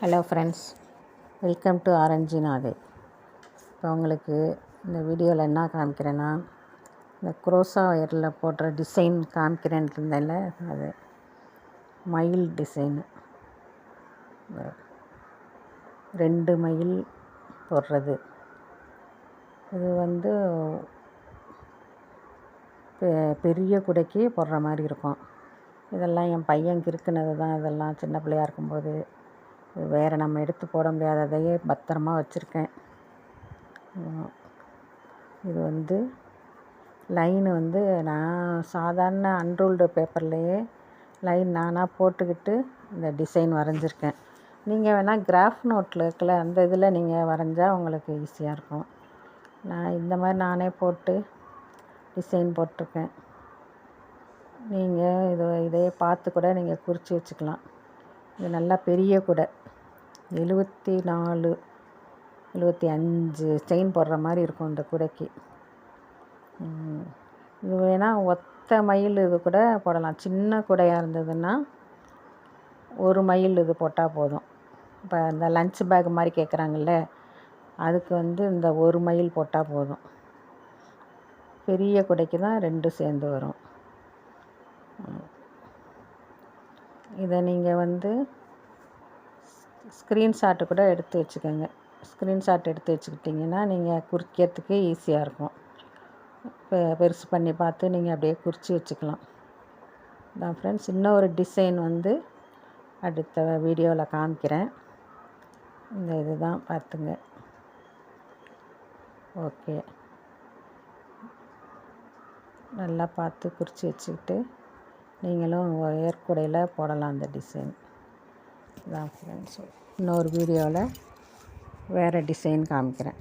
Hello friends, welcome to orange Nagai. இப்போ உங்களுக்கு இந்த வீடியோவில் என்ன காமிக்கிறேன்னா, இந்த குரோசா ஒயரில் போடுற டிசைன் காமிக்கிறேன்னு இருந்தேன்ல, அது மயில் டிசைனு. 2 மயில் போடுறது. இது பெரிய குடைக்கு போடுற மாதிரி இருக்கும். இதெல்லாம் என் பையன் கிறுக்குனது தான். இதெல்லாம் சின்ன பிள்ளையாக இருக்கும்போது வேறு நம்ம எடுத்து போட முடியாததையே பத்திரமா வச்சுருக்கேன். இது லைனு நான் சாதாரண அன்ரூல்டு பேப்பர்லேயே லைன் நானாக போட்டுக்கிட்டு இந்த டிசைன் வரைஞ்சிருக்கேன். நீங்கள் வேணால் கிராஃப் நோட்டில் இருக்கல, அந்த இதில் நீங்கள் வரைஞ்சா உங்களுக்கு ஈஸியாக இருக்கும். நான் இந்த மாதிரி நானே போட்டு டிசைன் போட்டிருக்கேன். நீங்கள் இதையே பார்த்து கூட நீங்கள் குறித்து வச்சுக்கலாம். இது நல்லா பெரிய குடை, 74 75 செயின் போடுற மாதிரி இருக்கும் இந்த குடைக்கு. இது வேணால் ஒத்த மயில் இது கூட போடலாம். சின்ன குடையாக இருந்ததுன்னா 1 மயில் இது போட்டால் போதும். இப்போ இந்த லஞ்ச் பேக் மாதிரி கேட்குறாங்கல்ல, அதுக்கு இந்த 1 மயில் போட்டால் போதும். பெரிய குடைக்கு தான் 2 சேர்ந்து வரும். இதை நீங்கள் ஸ்க்ரீன்ஷாட்டு கூட எடுத்து வச்சுக்கோங்க. ஸ்க்ரீன்ஷாட் எடுத்து வச்சுக்கிட்டிங்கன்னா நீங்கள் குறிக்கிறதுக்கு ஈஸியாக இருக்கும். பெருசு பண்ணி பார்த்து நீங்கள் அப்படியே குறித்து வச்சுக்கலாம். தான் ஃப்ரெண்ட்ஸ், இன்னொரு டிசைன் அடுத்த வீடியோவில் காமிக்கிறேன். இந்த இதுதான் பார்த்துங்க. ஓகே, நல்லா பார்த்து குறித்து வச்சுக்கிட்டு நீங்களும் ஏற்குடையில் போடலாம் அந்த டிசைன். தான் ஃப்ரெண்ட்ஸ், இன்னொரு வீடியோவில் வேறு டிசைன் காமிக்கிறேன்.